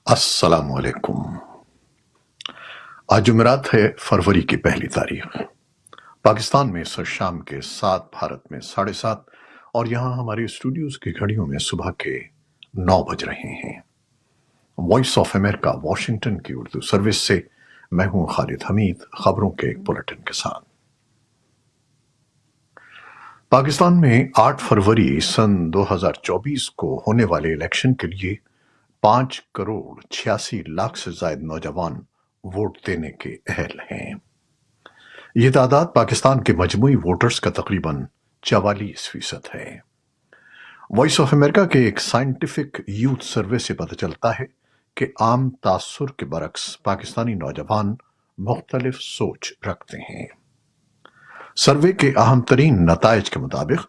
अस्सलाम वालेकुम। आज जुमेरात है, फरवरी की पहली तारीख। पाकिस्तान में इस शाम के 7, भारत में 7:30 और यहाँ हमारे स्टूडियोज की घड़ियों में सुबह के 9 बज रहे हैं। वॉइस ऑफ अमेरिका वॉशिंगटन की उर्दू सर्विस से मैं हूँ खालिद हमीद, खबरों के एक बुलेटिन के साथ। पाकिस्तान में 8 फरवरी सन 2024 को होने वाले इलेक्शन के लिए 5 करोड़ 86 लाख से ज्यादा नौजवान वोट देने के अहल हैं। ये तादाद पाकिस्तान के मजमूई वोटर्स का तकरीबन 44% है। वॉइस ऑफ अमेरिका के एक साइंटिफिक यूथ सर्वे से पता चलता है कि आम तासुर के बरक्स पाकिस्तानी नौजवान मुख्तलिफ सोच रखते हैं। सर्वे के अहम तरीन नताइज के मुताबिक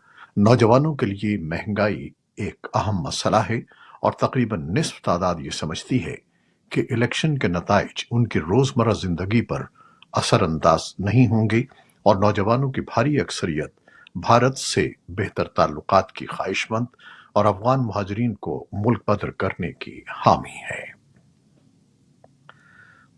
नौजवानों के लिए महंगाई एक अहम मसला है और तकरीबन निस्फ तादाद ये समझती है कि इलेक्शन के नताइज उनकी रोजमर्रा जिंदगी पर असर अंदाज नहीं होंगे और नौजवानों की भारी अक्सरियत भारत से बेहतर ताल्लुकात की ख्वाहिशमंद और अफगान मुहाजिरीन को मुल्क बदर करने की हामी है।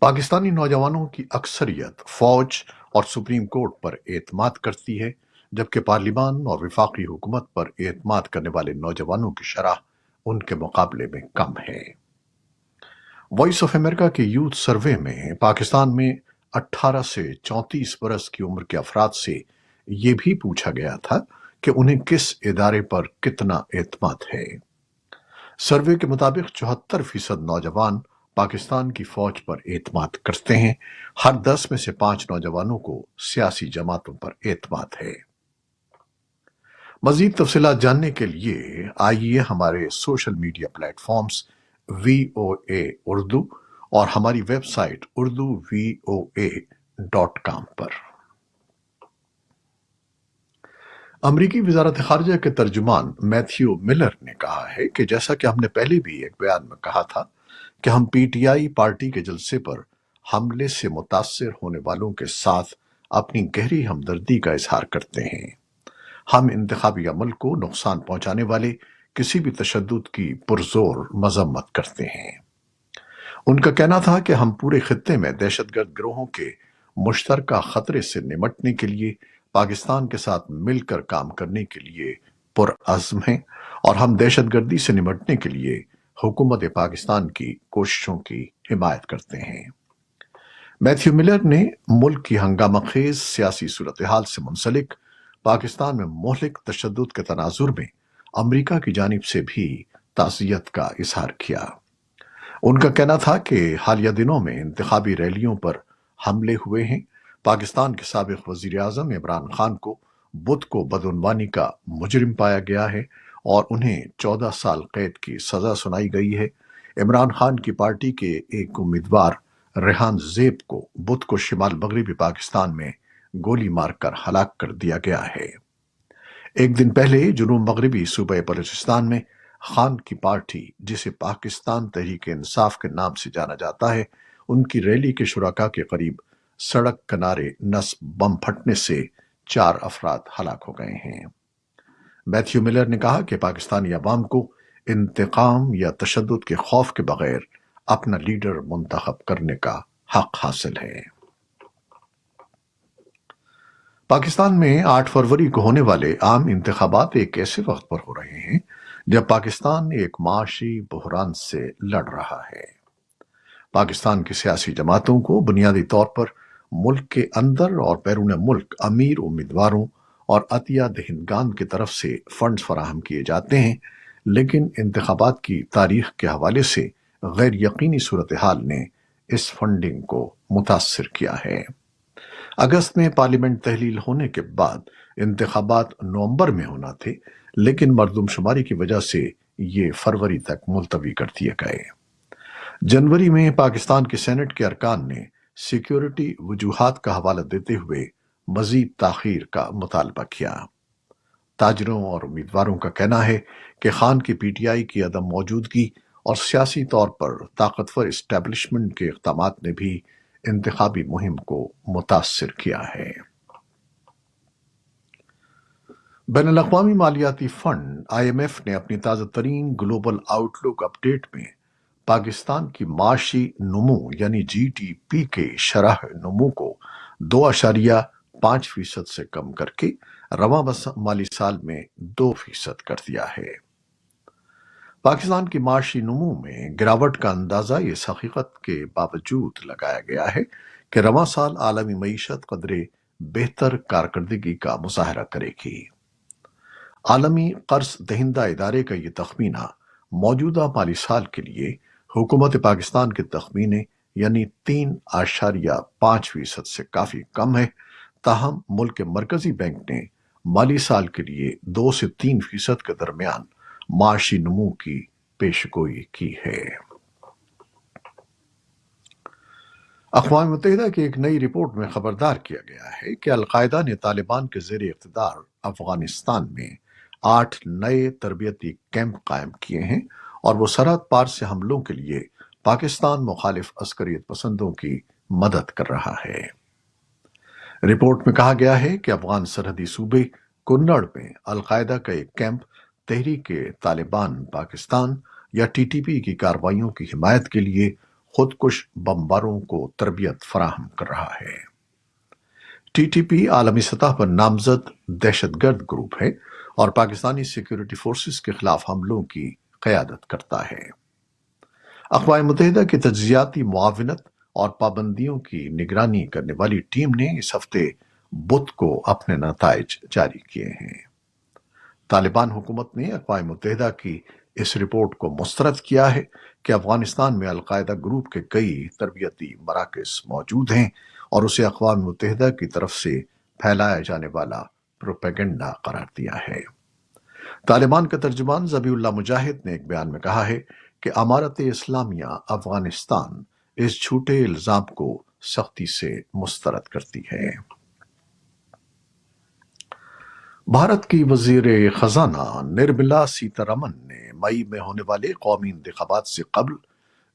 पाकिस्तानी नौजवानों की अक्सरियत फौज और सुप्रीम कोर्ट पर एतमाद करती है, जबकि पार्लिमान और विफाकी हुकूमत पर एतमाद करने वाले नौजवानों की शरह उनके मुकाबले में कम है। वॉइस ऑफ अमेरिका के यूथ सर्वे में पाकिस्तान में 18 से 34 बरस की उम्र के अफराद से ये भी पूछा गया था कि उन्हें किस इदारे पर कितना एतमाद है। सर्वे के मुताबिक 74% नौजवान पाकिस्तान की फौज पर एतमाद करते हैं। हर 10 में से 5 नौजवानों को सियासी जमातों पर एतमाद है। मजीद तफसीलात जानने के लिए आइए हमारे social media platforms VOA Urdu और हमारी वेबसाइट urduvoa.com पर। अमरीकी वजारत खारजा के तर्जुमान मैथ्यू मिलर ने कहा है कि जैसा कि हमने पहले भी एक बयान में कहा था कि हम PTI पार्टी के जलसे पर हमले से मुतासिर होने वालों के साथ अपनी गहरी हमदर्दी का इजहार करते हैं। हम इंतखाबी अमल को नुकसान पहुंचाने वाले किसी भी तशद्दुद की पुरजोर मजम्मत करते हैं। उनका कहना था कि हम पूरे खित्ते में दहशतगर्द गिरोहों के मुश्तरका खतरे से निमटने के लिए पाकिस्तान के साथ मिलकर काम करने के लिए पुरअज़्म हैं और हम दहशतगर्दी से निमटने के लिए हुकूमत पाकिस्तान की कोशिशों की हिमायत करते हैं। मैथ्यू मिलर ने मुल्क की हंगामाखेज सियासी सूरत हाल से मुंसलिक पाकिस्तान में मोहलिक तशद्दुद के तनाजुर में अमरीका की जानिब से भी ताज़ियत का इजहार किया। उनका कहना था कि हालिया दिनों में इंतखाबी रैलियों पर हमले हुए हैं। पाकिस्तान के साबिक वजीर आजम इमरान खान को बुध को बदउनवानी का मुजरिम पाया गया है और उन्हें 14 साल कैद की सजा सुनाई गई है। इमरान खान की पार्टी के एक उम्मीदवार रेहान ज़ेब को बुध को शिमाल मगरबी पाकिस्तान में गोली मारकर हलाक कर दिया गया है। एक दिन पहले जुनूब मगरबी सूबे बलूचिस्तान में खान की पार्टी, जिसे पाकिस्तान तहरीक इंसाफ के नाम से जाना जाता है, उनकी रैली के शुरका के करीब सड़क किनारे नस्ब बम फटने से 4 अफराद हलाक हो गए हैं। मैथ्यू मिलर ने कहा कि पाकिस्तानी अवाम को इंतकाम या तशद्दुद के खौफ के बगैर अपना लीडर मुंतखब करने का हक हासिल है। पाकिस्तान में 8 फरवरी को होने वाले आम इंतखाबात एक ऐसे वक्त पर हो रहे हैं जब पाकिस्तान एक माशी बहरान से लड़ रहा है। पाकिस्तान की सियासी जमातों को बुनियादी तौर पर मुल्क के अंदर और बैरून मुल्क अमीर उम्मीदवारों और अतिया दहिंदगान की तरफ से फंड्स फराहम किए जाते हैं, लेकिन इंतखाबात की तारीख के हवाले से गैर यकीनी सूरत हाल ने इस फंडिंग को मुतासिर किया है। अगस्त में पार्लियामेंट तहलील होने के बाद इंतखाबात नवंबर में होना थे, लेकिन मरदमशुमारी की वजह से ये फरवरी तक मुलतवी कर दिए गए। जनवरी में पाकिस्तान के सेनेट के अरकान ने सिक्योरिटी वजूहात का हवाला देते हुए मजीद ताखीर का मुतालबा किया। ताजरों और उम्मीदवारों का कहना है कि खान की PTI की अदम मौजूदगी और सियासी तौर पर ताकतवर इस्टेब्लिशमेंट के इक़दामात ने भी इंतखाबी मुहिम को मुतासिर किया है। बैनुल-अक़वामी मालियाती फंड IMF ने अपनी ताज़ा तरीन ग्लोबल आउटलुक अपडेट में پاکستان کی معاشی نمو یعنی GDP کے شرح نمو کو 2.5% سے کم کر کے رواں مالی سال میں 2% کر دیا ہے۔ پاکستان کی معاشی نمو میں گراوٹ کا اندازہ اس حقیقت کے باوجود لگایا گیا ہے کہ رواں سال عالمی معیشت قدرے بہتر کارکردگی کا مظاہرہ کرے گی۔ عالمی قرض دہندہ ادارے کا یہ تخمینہ موجودہ مالی سال کے لیے حکومت پاکستان کے تخمینے یعنی 3.5% سے کافی کم ہے، تاہم ملک کے مرکزی بینک نے مالی سال کے لیے 2 سے 3% کے درمیان معاشی نمو کی پیشگوئی کی ہے۔ اقوام متحدہ کی ایک نئی رپورٹ میں خبردار کیا گیا ہے کہ القاعدہ نے طالبان کے زیر اقتدار افغانستان میں 8 نئے تربیتی کیمپ قائم کیے ہیں اور وہ سرحد پار سے حملوں کے لیے پاکستان مخالف عسکریت پسندوں کی مدد کر رہا ہے۔ رپورٹ میں کہا گیا ہے کہ افغان سرحدی صوبے کنڑ میں القاعدہ کا ایک کیمپ تحریک طالبان پاکستان یا TTP کی کارروائیوں کی حمایت کے لیے خودکش بمباروں کو تربیت فراہم کر رہا ہے۔ TTP عالمی سطح پر نامزد دہشت گرد گروپ ہے اور پاکستانی سیکیورٹی فورسز کے خلاف حملوں کی قیادت کرتا ہے۔ اقوام متحدہ کی تجزیاتی معاونت اور پابندیوں کی نگرانی کرنے والی ٹیم نے اس ہفتے بدھ کو اپنے نتائج جاری کیے ہیں۔ طالبان حکومت نے اقوام متحدہ کی اس رپورٹ کو مسترد کیا ہے کہ افغانستان میں القاعدہ گروپ کے کئی تربیتی مراکز موجود ہیں اور اسے اقوام متحدہ کی طرف سے پھیلایا جانے والا پروپیگنڈا قرار دیا ہے۔ طالبان کا ترجمان ذبیح اللہ مجاہد نے ایک بیان میں کہا ہے کہ امارت اسلامیہ افغانستان اس جھوٹے الزام کو سختی سے مسترد کرتی ہے۔ بھارت کی وزیر خزانہ نرملا سیتارمن نے مئی میں ہونے والے قومی انتخابات سے قبل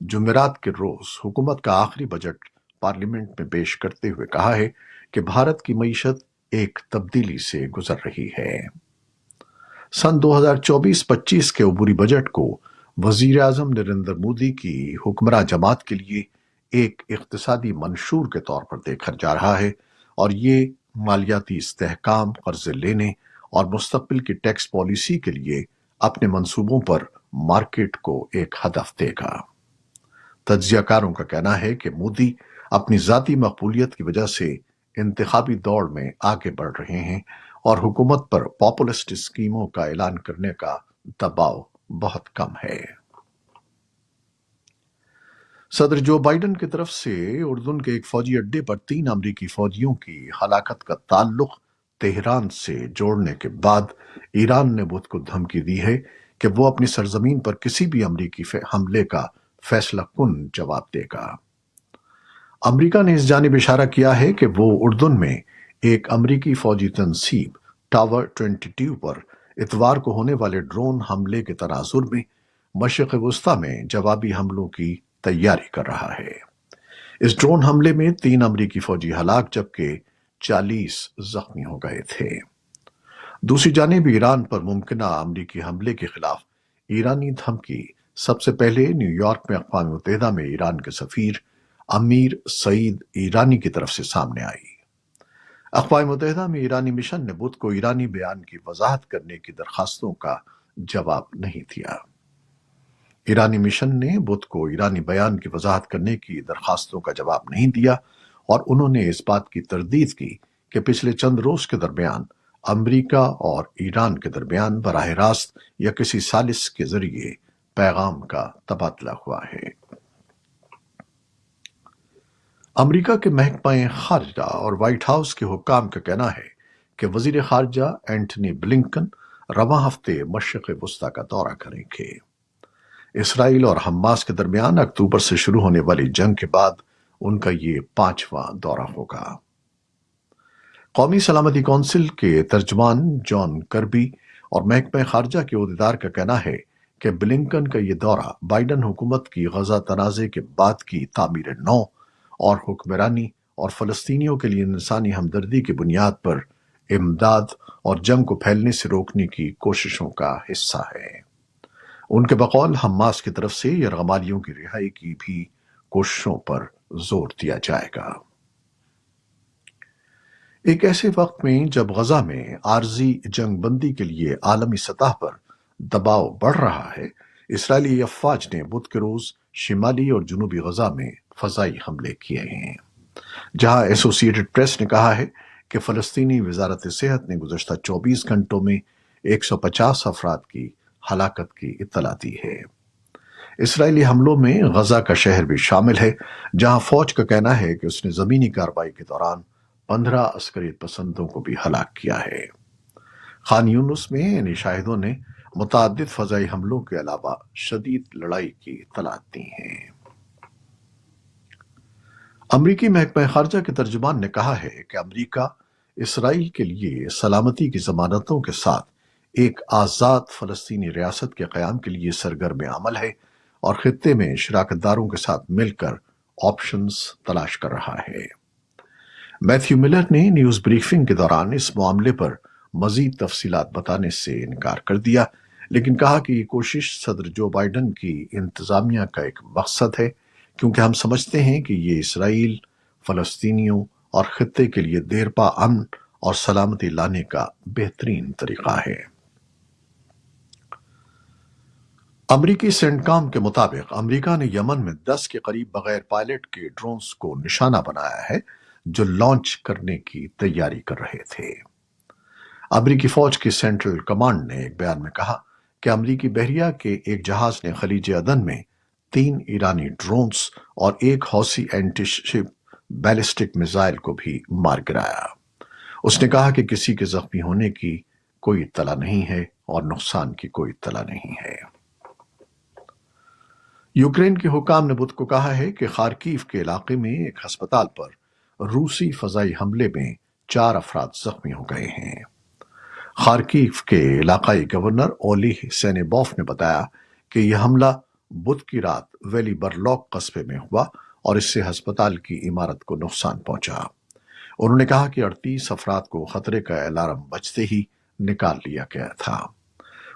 جمعرات کے روز حکومت کا آخری بجٹ پارلیمنٹ میں پیش کرتے ہوئے کہا ہے کہ بھارت کی معیشت ایک تبدیلی سے گزر رہی ہے۔ سن 2024-25 کے عبوری بجٹ کو وزیر اعظم نریندر مودی کی حکمراں جماعت کے لیے ایک اقتصادی منشور کے طور پر دیکھا جا رہا ہے اور یہ مالیاتی استحکام، قرضے لینے اور مستقبل کی ٹیکس پالیسی کے لیے اپنے منصوبوں پر مارکیٹ کو ایک ہدف دے گا۔ تجزیہ کاروں کا کہنا ہے کہ مودی اپنی ذاتی مقبولیت کی وجہ سے انتخابی دوڑ میں آگے بڑھ رہے ہیں اور حکومت پر پاپولسٹ اسکیموں کا اعلان کرنے کا دباؤ بہت کم ہے۔ صدر جو بائیڈن کی طرف سے اردن کے ایک فوجی اڈے پر 3 امریکی فوجیوں کی ہلاکت کا تعلق تہران سے جوڑنے کے بعد ایران نے بدھ کو دھمکی دی ہے کہ وہ اپنی سرزمین پر کسی بھی امریکی حملے کا فیصلہ کن جواب دے گا۔ امریکہ نے اس جانب اشارہ کیا ہے کہ وہ اردن میں ایک امریکی فوجی تنصیب ٹاور 22 پر اتوار کو ہونے والے ڈرون حملے کے تناظر میں مشرق وسطی میں جوابی حملوں کی تیاری کر رہا ہے۔ اس ڈرون حملے میں 3 امریکی فوجی ہلاک جبکہ 40 زخمی ہو گئے تھے۔ دوسری جانب ایران پر ممکنہ امریکی حملے کے خلاف ایرانی دھمکی سب سے پہلے نیو یارک میں اقوام متحدہ میں ایران کے سفیر امیر سعید ایرانی کی طرف سے سامنے آئی۔ اقوام متحدہ میں ایرانی مشن نے بدھ کو ایرانی بیان کی وضاحت کرنے کی درخواستوں کا جواب نہیں دیا۔ ایرانی مشن نے بدھ کو ایرانی بیان کی وضاحت کرنے کی درخواستوں کا جواب نہیں دیا اور انہوں نے اس بات کی تردید کی کہ پچھلے چند روز کے درمیان امریکہ اور ایران کے درمیان براہ راست یا کسی ثالث کے ذریعے پیغام کا تبادلہ ہوا ہے۔ امریکہ کے محکمہ خارجہ اور وائٹ ہاؤس کے حکام کا کہنا ہے کہ وزیر خارجہ اینٹنی بلنکن رواں ہفتے مشرق وسطی کا دورہ کریں گے۔ اسرائیل اور حماس کے درمیان اکتوبر سے شروع ہونے والی جنگ کے بعد ان کا یہ 5واں دورہ ہوگا۔ قومی سلامتی کونسل کے ترجمان جان کربی اور محکمہ خارجہ کے عہدیدار کا کہنا ہے کہ بلنکن کا یہ دورہ بائیڈن حکومت کی غزہ تنازع کے بعد کی تعمیر نو اور حکمرانی اور فلسطینیوں کے لیے انسانی ہمدردی کی بنیاد پر امداد اور جنگ کو پھیلنے سے روکنے کی کوششوں کا حصہ ہے۔ उनके बकौल हमास की तरफ से यरगमालियों की रिहाई की भी कोशिशों पर जोर दिया जाएगा। एक ऐसे वक्त में जब गजा में आरजी जंग बंदी के लिए आलमी सतह पर दबाव बढ़ रहा है, इसराइली अफवाज ने बुध के रोज शिमाली और जनूबी गजा में फजाई हमले किए हैं, जहां एसोसिएटेड प्रेस ने कहा है कि फलस्तीनी वजारत सेहत ने गुज़श्ता 24 घंटों में 150 अफराद की हलाकत की इत्तला दी है। इसराइली हमलों में गजा का शहर भी शामिल है, जहां फौज का कहना है कि उसने जमीनी कार्रवाई के दौरान 15 अस्करियत पसंदों को भी हलाक किया है। खान यूनुस में इन शाहिदों ने मुतअद्दिद फजाई हमलों के अलावा शदीद लड़ाई की इत्तलात दी हैं। अमरीकी महकमा खारजा के तर्जुमान ने कहा है कि अमरीका इसराइल के लिए सलामती की जमानतों के साथ एक आज़ाद फलस्तीनी रियासत के क़याम के लिए सरगर्म अमल है और खित्ते में शराकतदारों के साथ मिलकर ऑप्शंस तलाश कर रहा है। मैथ्यू मिलर ने न्यूज़ ब्रीफिंग के दौरान इस मामले पर मजीद तफसीलात बताने से इनकार कर दिया, लेकिन कहा कि ये कोशिश सदर जो बाइडन की इंतजामिया का एक मकसद है, क्योंकि हम समझते हैं कि ये इसराइल, फलस्तीनियों और खित्ते के लिए देरपा अमन और सलामती लाने का बेहतरीन तरीका है। अमरीकी सेंटकॉम के मुताबिक अमरीका ने यमन में 10 के करीब बगैर पायलट के ड्रोन्स को निशाना बनाया है, जो लॉन्च करने की तैयारी कर रहे थे। अमरीकी फौज की सेंट्रल कमांड ने एक बयान में कहा कि अमरीकी बहरिया के एक जहाज ने खलीज अदन में 3 ईरानी ड्रोन्स और एक हौसी एंटी शिप बैलिस्टिक मिसाइल को भी मार गिराया। उसने कहा कि किसी के जख्मी होने की कोई इत्तला नहीं है और नुकसान की कोई इत्तला नहीं है। यूक्रेन के हुकाम ने बुध को कहा है कि खार्कीव के इलाके में एक अस्पताल पर रूसी फजाई हमले में 4 अफराद जख्मी हो गए हैं। खार्कीव के इलाकाई गवर्नर ओली सेनेबॉफ ने बताया कि यह हमला बुध की रात वेली बरलॉक कस्बे में हुआ और इससे अस्पताल की इमारत को नुकसान पहुंचा। उन्होंने कहा कि 38 अफराद को खतरे का अलार्म बजते ही निकाल लिया गया था।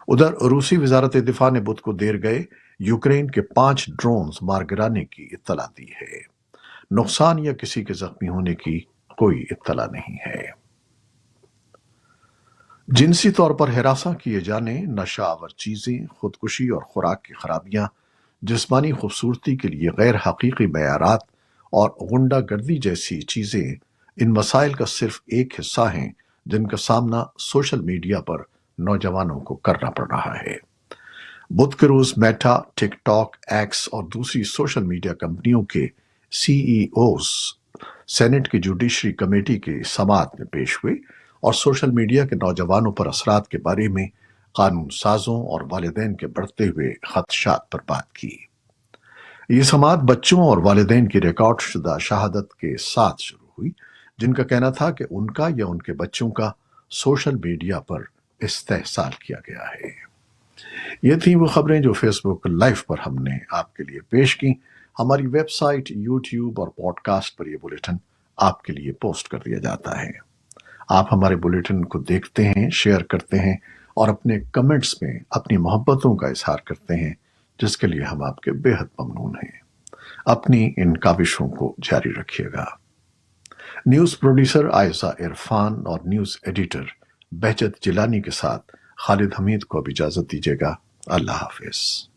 उधर रूसी वजारत दिफा ने बुध को देर गए यूक्रेन के 5 ड्रोन्स मार गिराने की इत्तला दी है। नुकसान या किसी के जख्मी होने की कोई इत्तला नहीं है। जिनसी तौर पर हिरासा किए जाने, नशा आवर चीजें, खुदकुशी और खुराक की खराबियां, जिस्मानी खूबसूरती के लिए गैर हकीकी मयारात और गुंडागर्दी जैसी चीजें इन मसाइल का सिर्फ एक हिस्सा हैं जिनका सामना सोशल मीडिया पर नौजवानों को करना पड़ रहा है। बुध के रोज मेटा, टिकटॉक, एक्स और दूसरी सोशल मीडिया कंपनियों के सीईओज सेनेट की जुडिशरी कमेटी के समाअत में पेश हुए और सोशल मीडिया के नौजवानों पर असरात के बारे में कानून साजों और वालिदैन के बढ़ते हुए खदशात पर बात की। ये समाअत बच्चों और वालिदैन की रिकॉर्ड शुदा शहादत के साथ शुरू हुई, जिनका कहना था कि उनका या उनके बच्चों का सोशल मीडिया पर इस्तेहसाल किया गया है। ये थी वो खबरें जो फेसबुक लाइव पर हमने आपके लिए पेश की। हमारी वेबसाइट, यूट्यूब और पॉडकास्ट पर यह बुलेटिन आपके लिए पोस्ट कर दिया जाता है। आप हमारे बुलेटिन को देखते हैं, शेयर करते हैं और अपने कमेंट्स में अपनी मोहब्बतों का इजहार करते हैं, जिसके लिए हम आपके बेहद ममनून हैं। अपनी इन काविशों को जारी रखिएगा। न्यूज़ प्रोड्यूसर आयशा इरफान और न्यूज़ एडिटर बहजत जिलानी के साथ खालिद हमीद को अब इजाजत दीजिएगा। अल्लाह हाफिज।